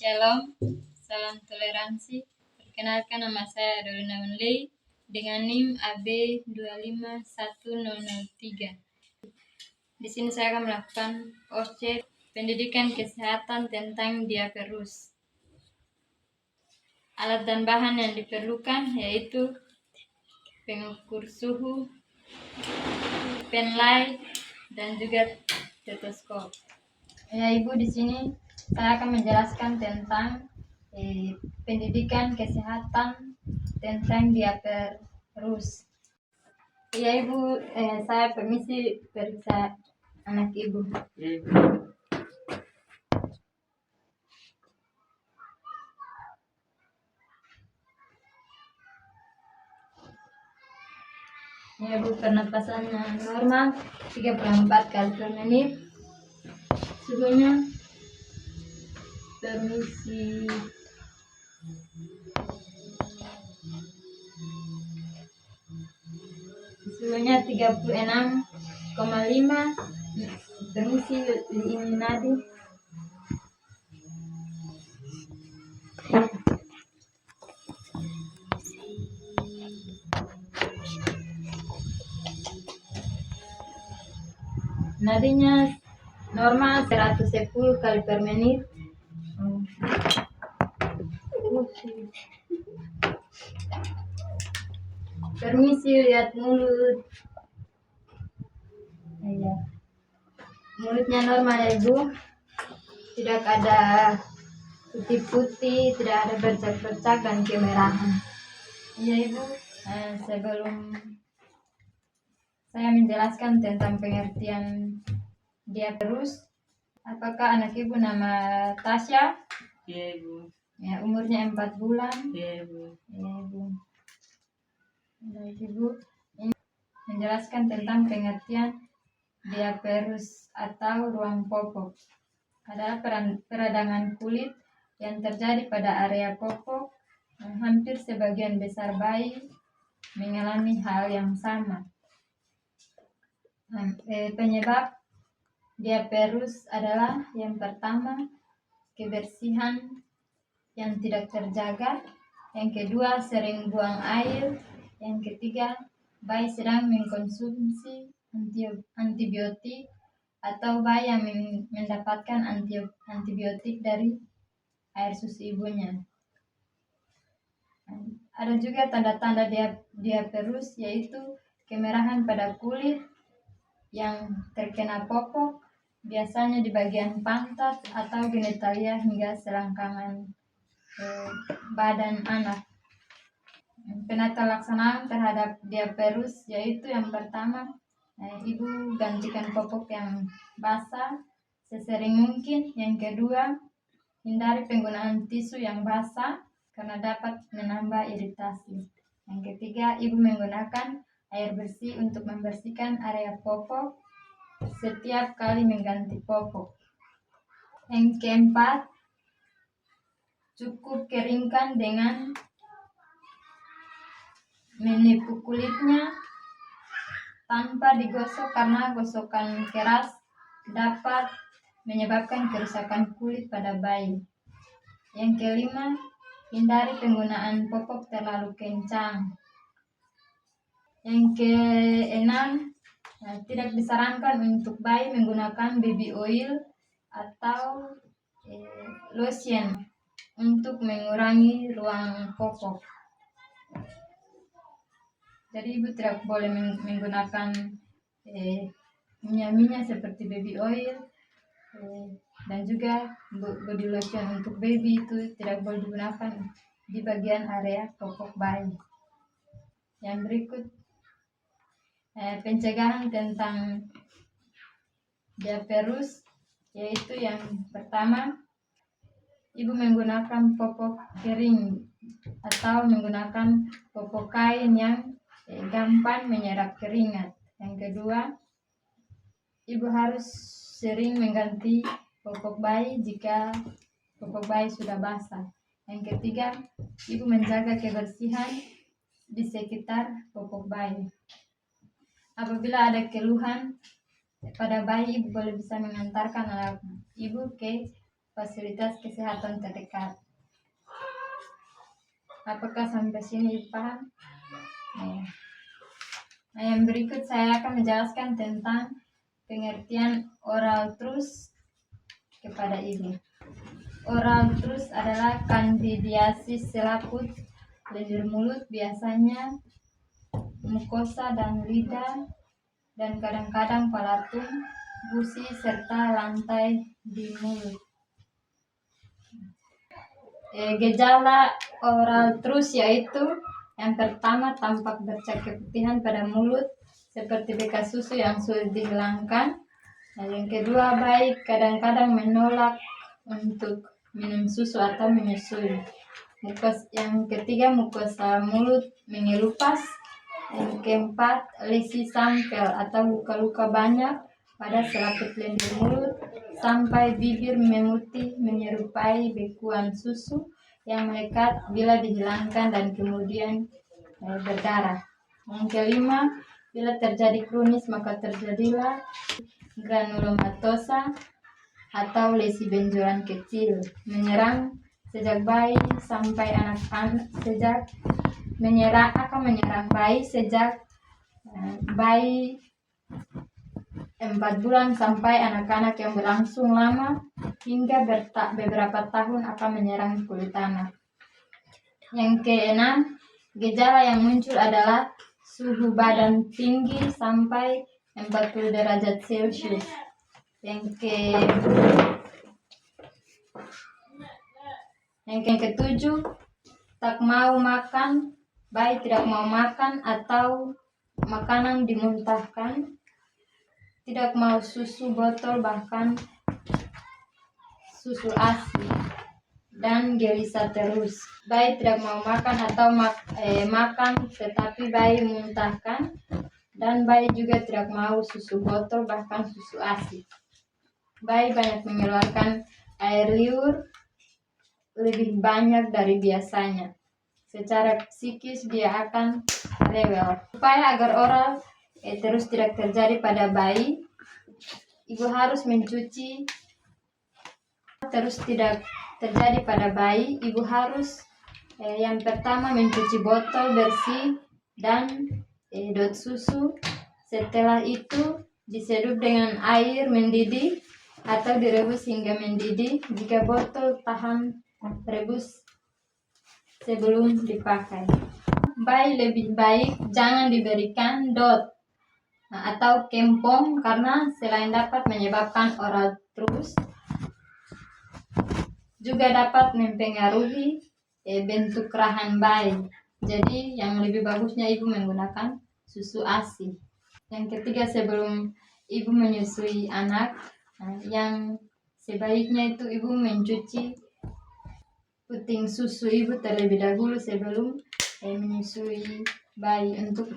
Shalom, salam toleransi. Perkenalkan, nama saya Adolina Unley dengan NIM AB 251003. Di sini saya akan melakukan OSCE pendidikan kesehatan tentang diaperus. Alat dan bahan yang diperlukan yaitu pengukur suhu, penlight, dan juga stetoskop. Ya Ibu, di sini saya akan menjelaskan tentang pendidikan kesehatan tentang diaperus. Ya Ibu, saya permisi periksa anak Ibu. Ya Ibu, pernapasannya normal 34 kali per menit. Suhunya permisi suhunya 36,5. Permisi ini nadi. Nadinya normal 110 kali per menit. Permisi lihat mulut. Ya. Mulutnya normal ya Ibu. Tidak ada putih-putih, tidak ada bercak-bercak dan kemerahan. Ya Ibu, sebelum saya menjelaskan tentang pengertian diaperus, apakah anak Ibu nama Tasya? Iya Ibu. Ya, umurnya 4 bulan. Iya Ibu. Ya Ibu. Baik Ibu, ini menjelaskan tentang pengertian diaperus atau ruang popok. Adalah peradangan kulit yang terjadi pada area popok. Hampir sebagian besar bayi mengalami hal yang sama. Penyebab diaperus adalah yang pertama kebersihan yang tidak terjaga, yang kedua sering buang air, yang ketiga bayi sedang mengkonsumsi antibiotik atau bayi yang mendapatkan antibiotik dari air susu ibunya. Ada juga tanda-tanda diaperus, yaitu kemerahan pada kulit yang terkena popok, biasanya di bagian pantat atau genitalia hingga selangkangan badan anak. Penata laksanaan terhadap diaperus yaitu yang pertama, Ibu gantikan popok yang basah sesering mungkin. Yang kedua, hindari penggunaan tisu yang basah karena dapat menambah iritasi. Yang ketiga, Ibu menggunakan air bersih untuk membersihkan area popok setiap kali mengganti popok. Yang keempat, cukup keringkan dengan menipu kulitnya tanpa digosok karena gosokan keras dapat menyebabkan kerusakan kulit pada bayi. Yang kelima, hindari penggunaan popok terlalu kencang. Yang keenam, tidak disarankan untuk bayi menggunakan baby oil atau lotion untuk mengurangi ruang popok. Jadi Ibu tidak boleh menggunakan minyak seperti baby oil dan juga body lotion untuk baby itu tidak boleh digunakan di bagian area popok bayi. Yang berikut, pencegahan tentang diaperus, yaitu yang pertama, Ibu menggunakan popok kering atau menggunakan popok kain yang gampang menyerap keringat. Yang kedua, Ibu harus sering mengganti popok bayi jika popok bayi sudah basah. Yang ketiga, Ibu menjaga kebersihan di sekitar popok bayi. Apabila ada keluhan pada bayi, Ibu boleh bisa mengantarkan anak Ibu ke fasilitas kesehatan terdekat. Apakah sampai sini paham? Nah, yang berikut saya akan menjelaskan tentang pengertian oral truth kepada ibu. Oral truth adalah kandidiasis selaput lendir mulut, biasanya mukosa dan lidah, dan kadang-kadang palatum, gusi, serta lantai di mulut. Gejala oral truth yaitu yang pertama, tampak bercak keputihan pada mulut seperti bekas susu yang sulit dihilangkan. Nah, yang kedua, bayi kadang-kadang menolak untuk minum susu atau menyusui. Yang ketiga, mukosa mulut mengelupas. Yang keempat, lesi sampel atau luka-luka banyak pada selaput lendir mulut sampai bibir memutih menyerupai bekuan susu yang melekat bila dihilangkan dan kemudian berdarah. Yang kelima, bila terjadi kronis maka terjadilah granulomatosa atau lesi benjolan kecil menyerang sejak bayi sampai anak-anak akan menyerang bayi sejak bayi 4 bulan sampai anak-anak yang berlangsung lama hingga beberapa tahun akan menyerang kulit anak. Yang keenam, gejala yang muncul adalah suhu badan tinggi sampai 40 derajat Celcius. Yang ketujuh, tak mau makan, bayi tidak mau makan atau makanan dimuntahkan, tidak mau susu botol bahkan susu ASI, dan gelisah terus. Bayi tidak mau makan atau makan tetapi bayi muntahkan, dan bayi juga tidak mau susu botol bahkan susu ASI. Bayi banyak mengeluarkan air liur lebih banyak dari biasanya. Secara psikis dia akan rewel. Supaya agar oral terus tidak terjadi pada bayi, ibu harus mencuci. Terus tidak terjadi pada bayi, ibu harus yang pertama mencuci botol bersih dan dot susu. Setelah itu diseduh dengan air mendidih atau direbus hingga mendidih jika botol tahan rebus sebelum dipakai. Bayi lebih baik jangan diberikan dot atau kempong karena selain dapat menyebabkan oral truth, juga dapat mempengaruhi bentuk rahang bayi. Jadi yang lebih bagusnya ibu menggunakan susu ASI. Yang ketiga, sebelum ibu menyusui anak, yang sebaiknya itu ibu mencuci puting susu ibu terlebih dahulu sebelum menyusui bayi untuk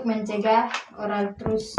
mencegah oral truth.